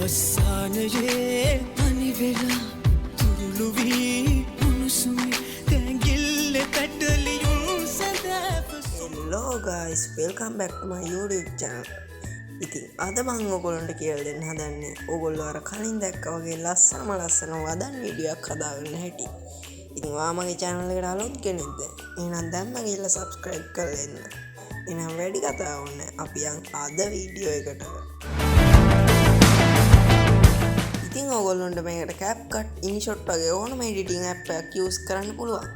අවසානයේ අනිවෙලා තුරුළු වී උණුසුමි තැඟිල්ල පැටලියුම් Hello guys, welcome back to my YouTube channel. ඉතින් අද මම ඔයගොල්ලන්ට කියලා දෙන්න හදන්නේ ඔයගොල්ලෝ අර කලින් දැක්කා වගේ ලස්සන වදන් වීඩියෝයක් හදාගන්න හැටි. ඉතින් ඔයා මගේ channel එකට අලුත් කෙනෙක්ද? එහෙනම් දැන්ම ගිහලා subscribe කරලා එන්න. එහෙනම් වැඩි කතා ඕනේ අපි යන් අද වීඩියෝ එකට. ඉතින් ඔයගොල්ලන්ට මේකට CapCut, InShot වගේ ඕනම editing app එකක් use කරන්න පුළුවන්.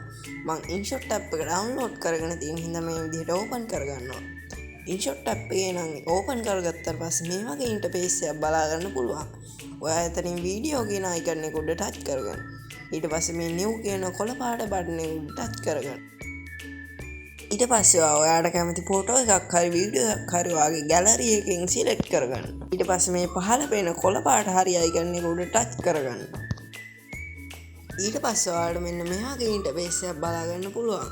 මම InShot app එක download කරගෙන තියෙන හින්දා මේ විදිහට open කරගන්නවා. InShot app එකේ නම් open කරගත්තාට පස්සේ මේ වගේ interface එකක් බලා ගන්න පුළුවන්. ඔයා එතනින් වීඩියෝ කියන icon එක උඩ touch කරගන්න. ඊට පස්සේ මේ new කියන කොළ පාට button එක උඩ touch කරගන්න. ඊට පස්සේ ඔයාට කැමති ෆොටෝ එකක් හරි වීඩියෝ එකක් හරි ඔයාගේ gallery එකෙන් select කරගන්න. ඊට පස්සේ මේ පහළ පේන කොළ පාට හරි icon එක උඩ touch කරගන්න. ඊට පස්සේ ඔයාලට මෙන්න මෙහාගේ ඉන්ටර්ෆේස් එකක් බලා ගන්න පුළුවන්.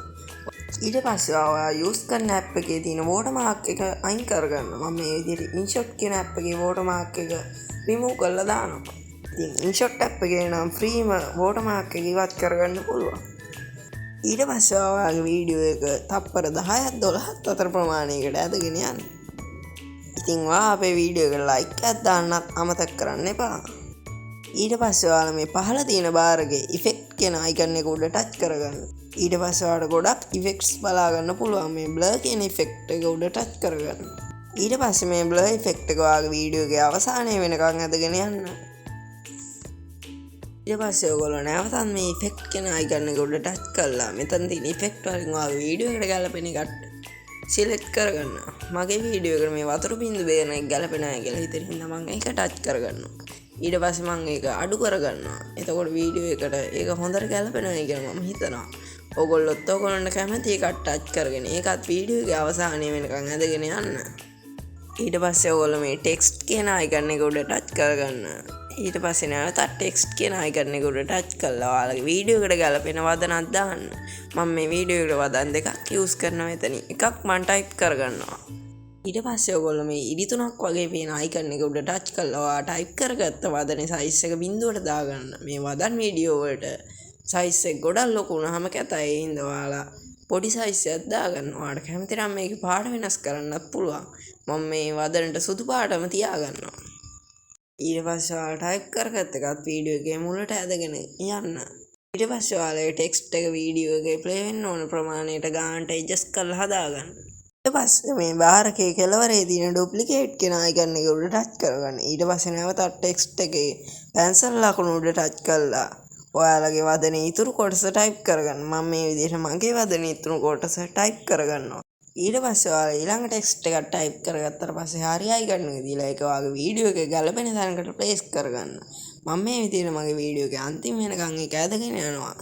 ඊට පස්සේ ඔයා යූස් කරන app එකේ තියෙන watermark එක අයින් කරගන්න. මම මේ විදිහට InShot කියන app එකේ watermark එක remove කරලා දානවා. ඉතින් InShot app එකේ නම් freeම watermark එක ඉවත් කරගන්න පුළුවන්. ඊට පස්සේ ඔයාගේ වීඩියෝ එක තප්පර 10ක් 12ක් අතර ප්‍රමාණයකට ඇදගෙන යන්න. ඉතින් ඔයා අපේ වීඩියෝ එකට like එකක් දාන්නත් අමතක කරන්න එපා. ඊට පස්සේ ඔයාලා මේ පහළ තියෙන බාර් එකේ effect කියන icon එක උඩ touch කරගන්න. ඊට පස්සේ ඔයාලට ගොඩක් effects බලා ගන්න පුළුවන්. මේ blur කියන effect එක උඩ touch කරගන්න. ඊට පස්සේ මේ blur effect එක ඔයාගේ වීඩියෝ එකේ අවසානයේ වෙනකන් ඇදගෙන යන්න. ඊට පස්සේ ඔයගොල්ලෝ නැවතත් මේ effect කියන icon එක උඩ touch කරලා මෙතන තියෙන effect වලින් ඔයාගේ වීඩියෝ එකට ගැලපෙන එකක් select කරගන්න. මගේ වීඩියෝ එකට මේ වතුර බින්දු බේරන එක ගැලපෙන අය කියලා හිතෙන හින්දා මම ඒක touch කරගන්නවා. ඊට පස්සේ මම ඒක අඩු කරගන්නවා. එතකොට වීඩියෝ එකට ඒක හොඳට ගැලපෙනවා කියලා මම හිතනවා. ඔයගොල්ලොත් ඔයගොල්ලන්ට කැමති එකක් ටච් කරගෙන ඒකත් වීඩියෝ එකේ අවසානයේ වෙනකන් ඇදගෙන යන්න. ඊට පස්සේ ඔයගොල්ලෝ මේ ටෙක්ස්ට් කියන icon එක උඩ ටච් කරගන්න. ඊට පස්සේ නැවතත් ටෙක්ස්ට් කියන icon එක උඩ ටච් කරලා ඔයාලගේ වීඩියෝ එකට ගැලපෙන වදනක් දාන්න. මම මේ වීඩියෝ එකට වදන් දෙකක් යූස් කරනවා එතනින්. එකක් මම ටයිප් කරගන්නවා. ඊට පස්සේ ඔයගොල්ලෝ මේ ඉරි තුනක් වගේ පේන icon එක උඩ ටච් කරලා ඔයා ටයිප් කරගත්ත වදනේ size එක බිඳුවට දාගන්න. මේ වදන් වීඩියෝ වලට size එක ගොඩක් ලොකු වුණාම කැතයි. ඒ හින්දා ඔයාලා පොඩි size එකක් දාගන්න. ඔයාලට කැමති නම් මේකේ පාට වෙනස් කරන්නත් පුළුවන්. මම මේ වදනට සුදු පාටම තියාගන්නවා. ඊට පස්සේ ඔයාලා ටයිප් කරගත්ත එකත් වීඩියෝ එකේ මුලට ඇදගෙන යන්න. ඊට පස්සේ ඔයාලගේ ටෙක්ස්ට් එක වීඩියෝ එකේ ප්ලේ වෙන්න ඕන ප්‍රමාණයට ගානට ඇඩ්ජස්ට් කරලා හදාගන්න. ඊට පස්සේ මේ බාර් එකේ කෙළවරේ තියෙන ඩුප්ලිකේට් කියන icon එක උඩ ටච් කරගන්න. ඊට පස්සේ නැවතත් ටෙක්ස්ට් එකේ පැන්සල් ලකුණු උඩ ටච් කරලා ඔයාලගේ වදනේ ඉතුරු කොටස ටයිප් කරගන්න. මම මේ විදිහට මගේ වදනේ ඉතුරු කොටස ටයිප් කරගන්නවා. ඊට පස්සේ ඔයාලා ඊළඟ ටෙක්ස්ට් එකක් ටයිප් කරගත්තට පස්සේ හරි icon එක දීලා ඒක ඔයාගේ වීඩියෝ එකේ ගැලපෙන තැනකට ප්ලේස් කරගන්න. මම මේ විදිහට මගේ වීඩියෝ එකේ අන්තිම වෙනකන් ඒක ඇදගෙන යනවා.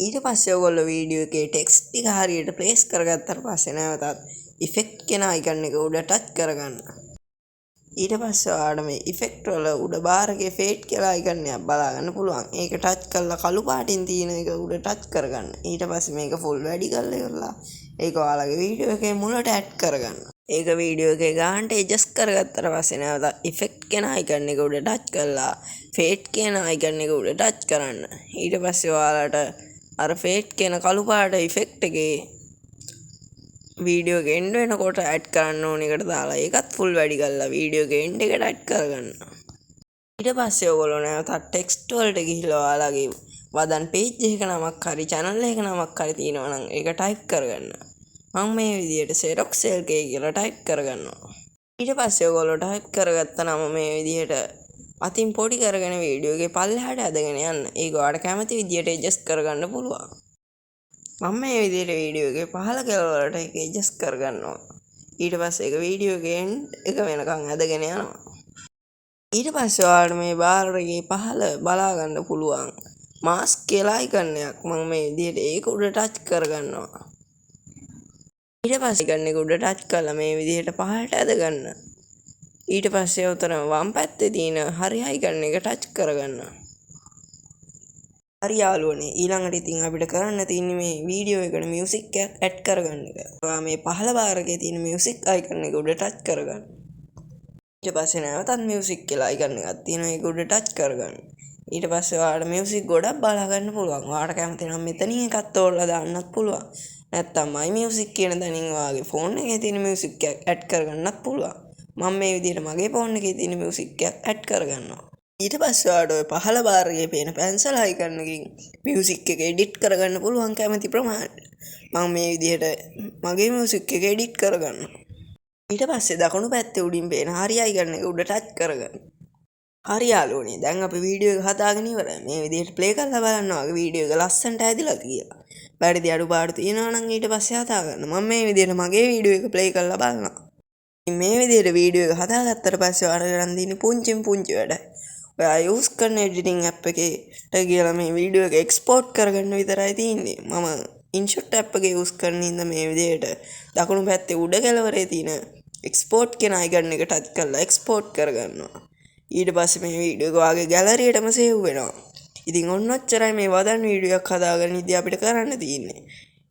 ඊට පස්සේ ඔයගොල්ලෝ වීඩියෝ එකේ ටෙක්ස්ට් ටික හරියට ප්ලේස් කරගත්තට පස්සේ නැවතත් effect කියන icon එක උඩ touch කරගන්න. ඊට පස්සේ ඔයාලට මේ effect වල උඩ බාර් එකේ fade කියලා icon එකක් බලා ගන්න පුළුවන්. ඒක touch කරලා කළු පාටින් තියෙන එක උඩ touch කරගන්න. ඊට පස්සේ මේක full වැඩි කරලා ඉවරලා ඒක ඔයාලගේ වීඩියෝ එකේ මුලට add කරගන්න. ඒක වීඩියෝ එකේ ගානට adjust කරගත්තට පස්සේ නැවත effect කියන icon එක උඩ touch කරලා fade කියන icon එක උඩ touch කරන්න. ඊට පස්සේ ඔයාලට අර fade කියන කළු පාට effect එකේ වීඩියෝ එක එන්ඩ් වෙනකොට ඇඩ් කරන්න ඕන එකට දාලා ඒකත් ෆුල් වැඩි කරලා වීඩියෝ එක එන්ඩ් එකට ඇඩ් කරගන්න. ඊට පස්සේ ඔයගොල්ලෝ නැවතත් ටෙක්ස්ට් වලට ගිහිල්ලා ඔයාලගේ වදන් page එක නමක් හරි channel එක නමක් හරි තියෙනවා නම් ඒක type කරගන්න. මම මේ විදිහට Xerox LK කියලා type කරගන්නවා. ඊට පස්සේ ඔයගොල්ලෝ type කරගත්ත නම මේ විදිහට අතින් පොඩි කරගෙන වීඩියෝ එකේ පල්ලෙහාට ඇදගෙන යන්න. ඒක ඔයාලට කැමති විදිහට adjust කරගන්න පුළුවන්. මම මේ විදිහට වීඩියෝ එකේ පහළ කෙළවරට ඒක ඇඩ්ජස්ට් කරගන්නවා. ඊට පස්සේ ඒක වීඩියෝ එකේ එන්ඩ් එක වෙනකන් ඇදගෙන යනවා. ඊට පස්සේ ඔයාලට මේ බාර් එකේ පහළ බලා ගන්න පුළුවන් මාස්ක් කියලා icon එකක්. මම මේ විදිහට ඒක උඩ ටච් කරගන්නවා. ඊට පස්සේ icon එක උඩ ටච් කරලා මේ විදිහට පහළට ඇදගන්න. ඊට පස්සේ උතන වම් පැත්තේ තියෙන හරි icon එක ටච් කරගන්න. හරි යාළුවනේ ඊළඟට ඉතින් අපිට කරන්න තියෙන්නේ මේ වීඩියෝ එකට මියුසික් එකක් ඇඩ් කරගන්න එක. ඔයා මේ පහළ බාර් එකේ තියෙන මියුසික් අයිකන් එක උඩ ටච් කරගන්න. ඊට පස්සේ නැවතත් මියුසික් කියලා අයිකන් එකක් තියෙනවා. ඒක උඩ ටච් කරගන්න. ඊට පස්සේ ඔයාලට මියුසික් ගොඩක් බලා ගන්න පුළුවන්. ඔයාලට කැමති නම් මෙතනින් එකක් තෝරලා දාන්නත් පුළුවන්. නැත්තම් මයි මියුසික් කියන තැනින් ඔයාගේ ෆෝන් එකේ තියෙන මියුසික් එකක් ඇඩ් කරගන්නත් පුළුවන්. මම මේ විදිහට මගේ ෆෝන් එකේ තියෙන මියුසික් එකක් ඇඩ් කරගන්නවා. ඊට පස්සේ ඔයාලට ඔය පහළ බාරයේ පේන පැන්සල් අයිකන් එකකින් මියුසික් එක එඩිට් කරගන්න පුළුවන් කැමති ප්‍රමාණයට. මම මේ විදිහට මගේ මියුසික් එක එඩිට් කරගන්නවා. ඊට පස්සේ දකුණු පැත්තේ උඩින් පේන හරි අයිකන් එක උඩ ටච් කරගන්න. හරි යාළුවනේ දැන් අපි වීඩියෝ එක හදාගෙන ඉවරයි. මේ විදිහට ප්ලේ කරලා බලන්න ඔයාගේ වීඩියෝ එක ලස්සනට ඇදිලාද කියලා. වැරදි අඩුපාඩු තියෙනවා නම් ඊට පස්සේ හදා ගන්න. මම මේ විදිහට මගේ වීඩියෝ එක ප්ලේ කරලා බලනවා. මේ විදිහට වීඩියෝ එක හදාගත්තට පස්සේ ඔයාලට ගන්න තියෙන්නේ පුංචිම පුංචි වැඩයි. ඔයා යූස් කරන එඩිටින් ඇප් එකේට ගිහලා මේ වීඩියෝ එක එක්ස්පෝර්ට් කරගන්න විතරයි තියෙන්නේ. මම ඉන්ෂොට් ඇප් එක යූස් කරන ඉඳ මේ විදිහට දකුණු පැත්තේ උඩ කෙළවරේ තියෙන එක්ස්පෝර්ට් කියන අයිකන් එක ටච් කරලා එක්ස්පෝර්ට් කරගන්නවා. ඊට පස්සේ මේ වීඩියෝ එක ඔයාගේ ගැලරියටම සේව් වෙනවා. ඉතින් ඔන්න ඔච්චරයි මේ වදන් වීඩියෝ එකක් හදාගන්න ඉතින් අපිට කරන්න තියෙන්නේ.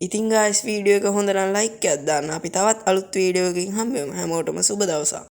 ඉතින් guys වීඩියෝ එක හොඳ නම් ලයික් එකක් දාන්න. අපි තවත් අලුත් වීඩියෝ එකකින් හම්බෙමු. හැමෝටම සුබ දවසක්.